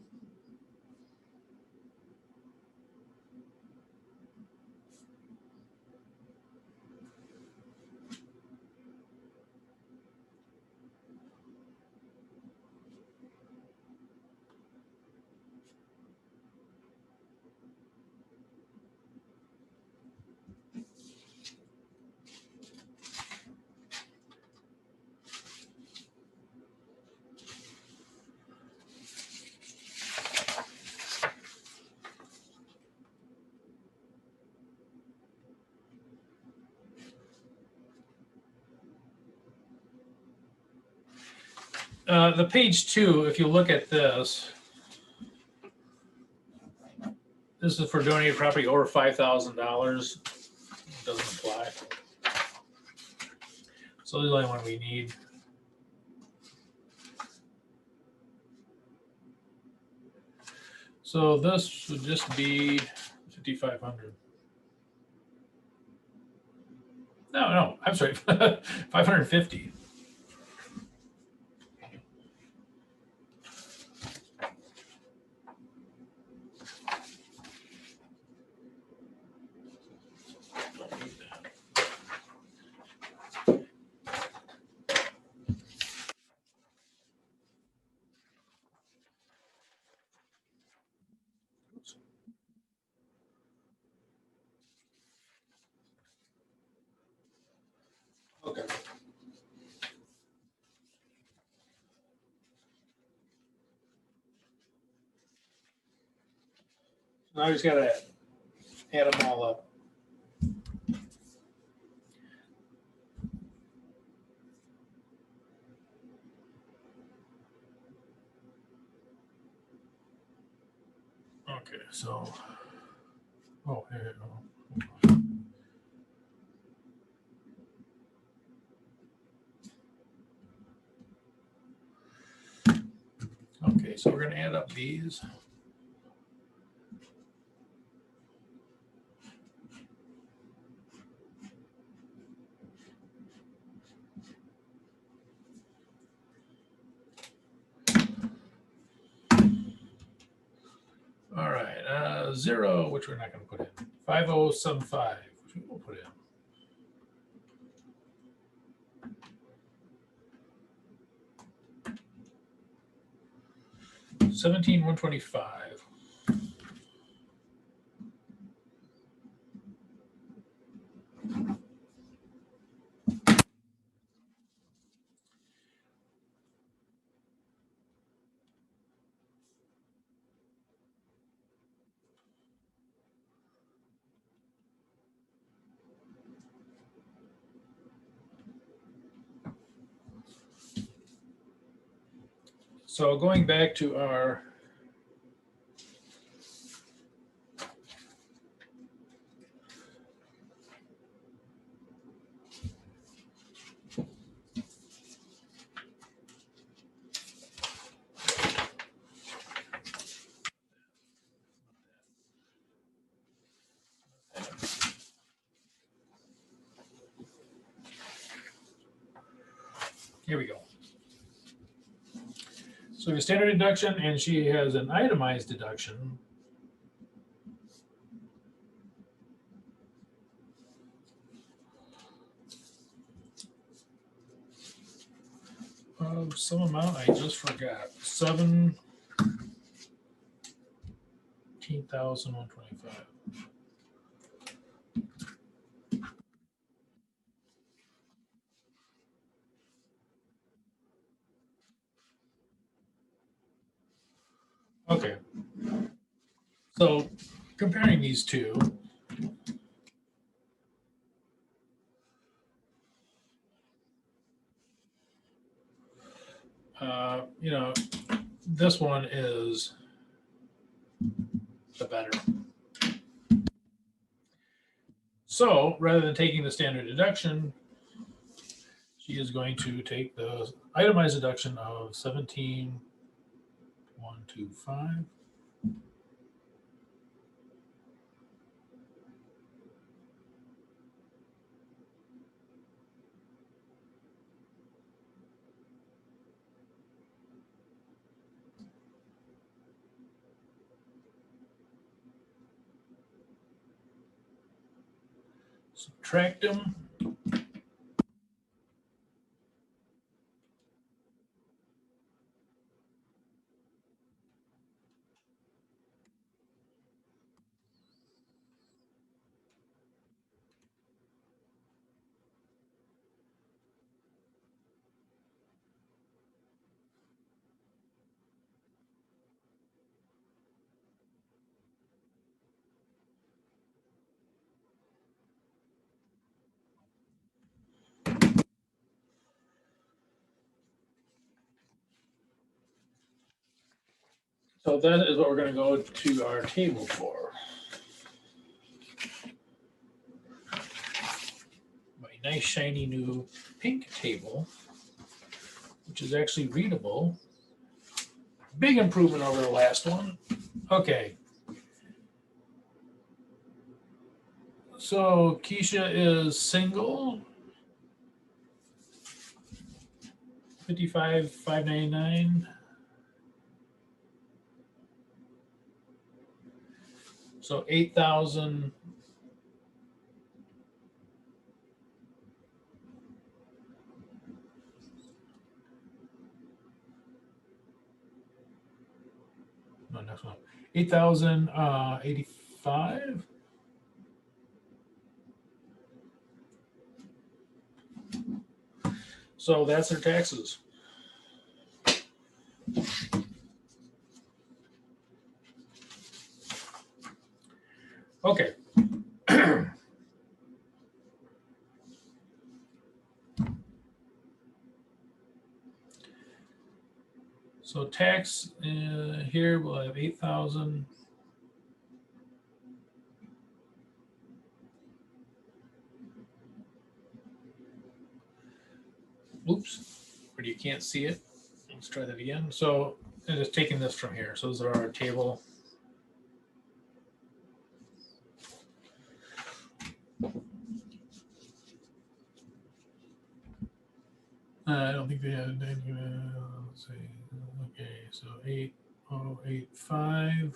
The page 2, if you look at this is for donated property over $5,000. Doesn't apply. So the only one we need. So this would just be 5,500. No, I'm sorry, 550. Okay. Now I just got to add them all up. Okay, so, here we go. Okay, so we're going to add up these. 0, which we're not going to put in. 5075, which we will put in. 17125. So going back to our here we go. So your standard deduction, and she has an itemized deduction. Of some amount I just forgot. 17,125. Okay. So comparing these two, you know, this one is the better. So rather than taking the standard deduction, she is going to take the itemized deduction of 17,125. Subtract them. So that is what we're going to go to our table for. My nice shiny new pink table, which is actually readable. Big improvement over the last one. Okay. So Keisha is single. 55,599. So 8,000. No, next one. 8,085. So that's their taxes. Okay. So tax here we'll have 8,000. Oops, but you can't see it. Let's try that again. So I'm just taking this from here. So those are our table. I don't think they had. Let's see. Okay, so 8,085.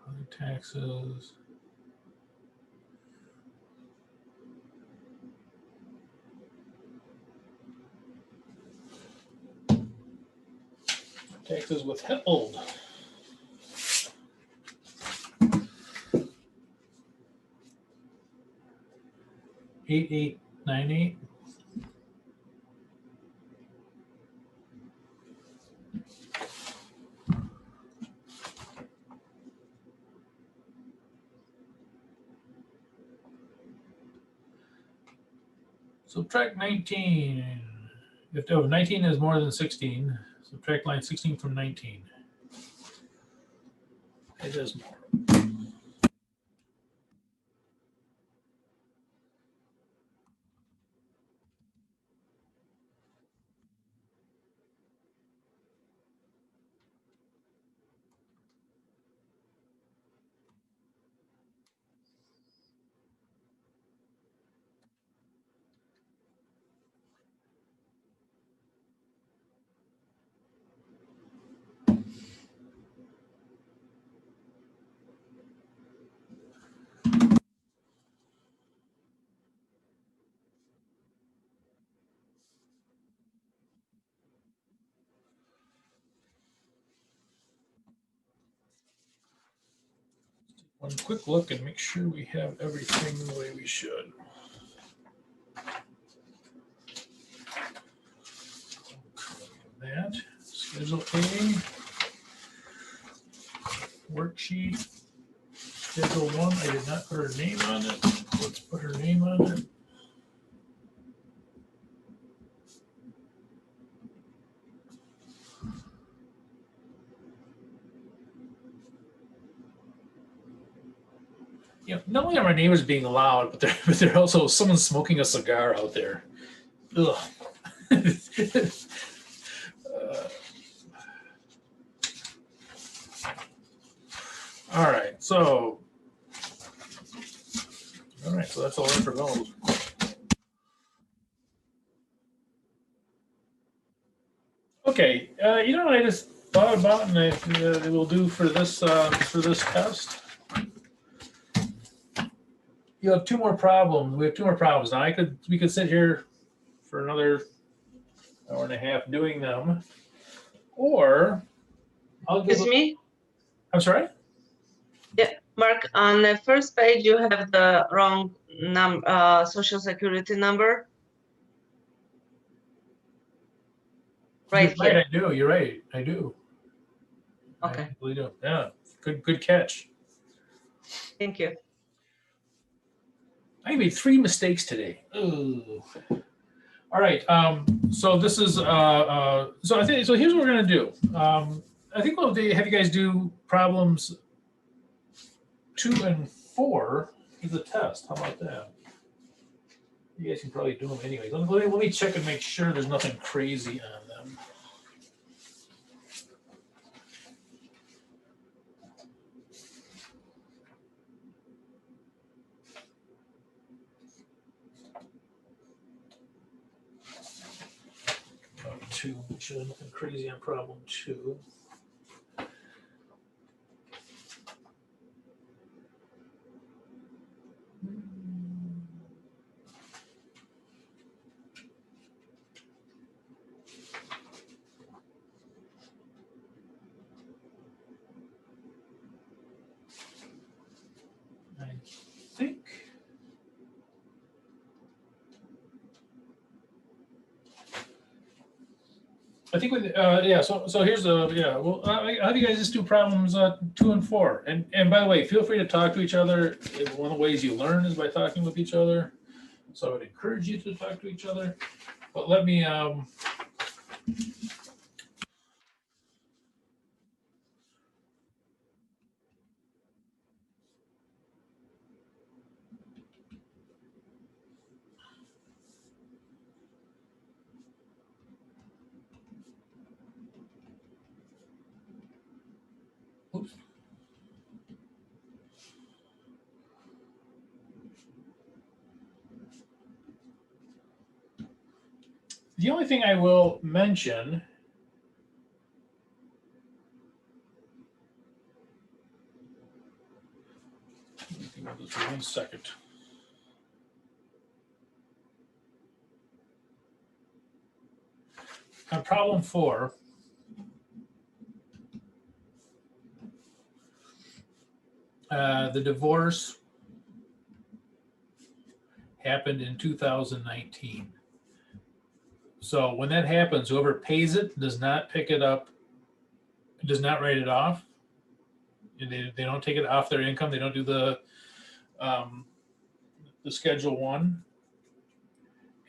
Other taxes. Taxes withheld. 8898. Subtract 19. If 19 is more than 16, subtract line 16 from 19. It is more. One quick look and make sure we have everything the way we should. That Schedule A, worksheet, Schedule 1. I did not put her name on it. Let's put her name on it. Yeah, not only are my neighbors being loud, but they're also someone smoking a cigar out there. Ugh. All right, so that's all right for those. Okay, you know what I just thought about, and I will do for this test. You have two more problems. We have two more problems. Now we could sit here for another hour and a half doing them, or I'll give. Excuse me? I'm sorry? Yeah, Mark, on the first page, you have the wrong social security number. Right You're here. right, I do. You're right. I do. Okay. I really do. Yeah. Good catch. Thank you. I made 3 mistakes today. Ooh. All right. So this is so I think so. Here's what we're gonna do. I think we'll have you guys do problems 2 and 4 as a test. How about that? You guys can probably do them anyway. Let me check and make sure there's nothing crazy on them. Problem 2. Make sure there's nothing crazy on problem 2. I think. With yeah. So here's the yeah. Well, how do you guys just do problems 2 and 4? And by the way, feel free to talk to each other. One of the ways you learn is by talking with each other. So I would encourage you to talk to each other. But let me oops. The only thing I will mention this for 1 second. On problem 4, the divorce happened in 2019. So when that happens, whoever pays it does not pick it up, does not write it off. And they don't take it off their income. They don't do the Schedule 1.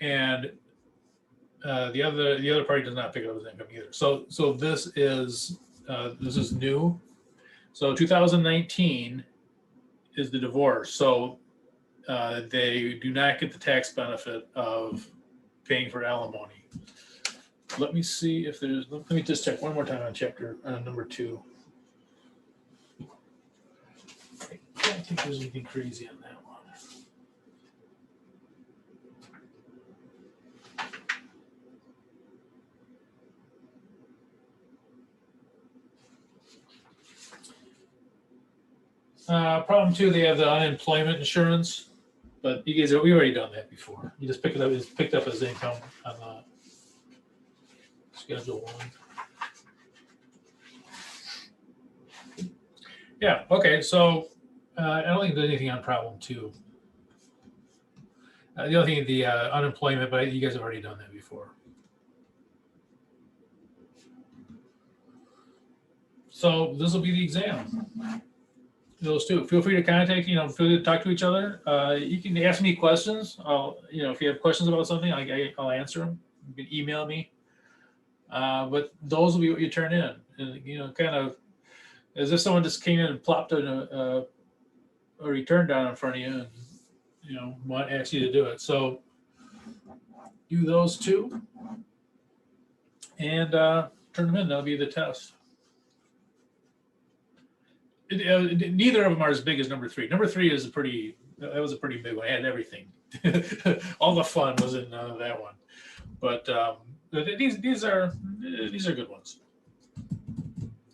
And the other party does not pick it up as income either. So this is new. So 2019 is the divorce. So they do not get the tax benefit of paying for alimony. Let me see if there's. Let me just check one more time on chapter number 2. I don't think there's anything crazy on that one. Problem 2, they have the unemployment insurance, but you guys, we already done that before. You just pick it up. It's picked up as income on the Schedule 1. Yeah. Okay. So I don't think there's anything on problem 2. The only thing, the unemployment, but you guys have already done that before. So this will be the exam. Those two. Feel free to contact, feel free to talk to each other. You can ask me questions. If you have questions about something, I'll answer them. You can email me. But those will be what you turn in. And, kind of as if someone just came in and plopped a return down in front of you and, asked you to do it. So do those 2 and turn them in. That'll be the test. Neither of them are as big as number 3. Number 3 is that was a pretty big one. I had everything. All the fun was in that one. But these are good ones.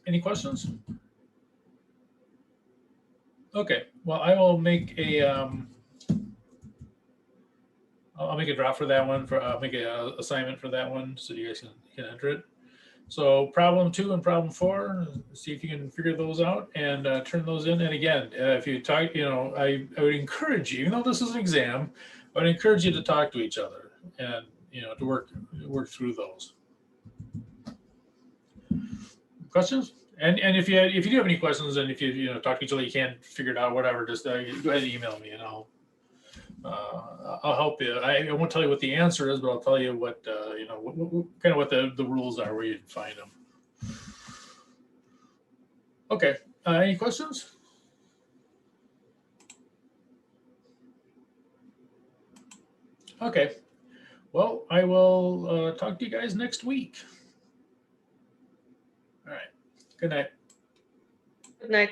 Any questions? Okay. Well, I will make I'll make a draft for that one. I'll make an assignment for that one so you guys can enter it. So problem 2 and problem 4, see if you can figure those out and turn those in. And again, if you talk, I would encourage you, even though this is an exam, I would encourage you to talk to each other and, to work through those. Questions? And if you do have any questions, and if you talk to each other, you can't figure it out, whatever, just go ahead and email me and I'll help you. I won't tell you what the answer is, but I'll tell you what what the rules are, where you can find them. Okay. Any questions? Okay. Well, I will talk to you guys next week. All right. Good night. Good night.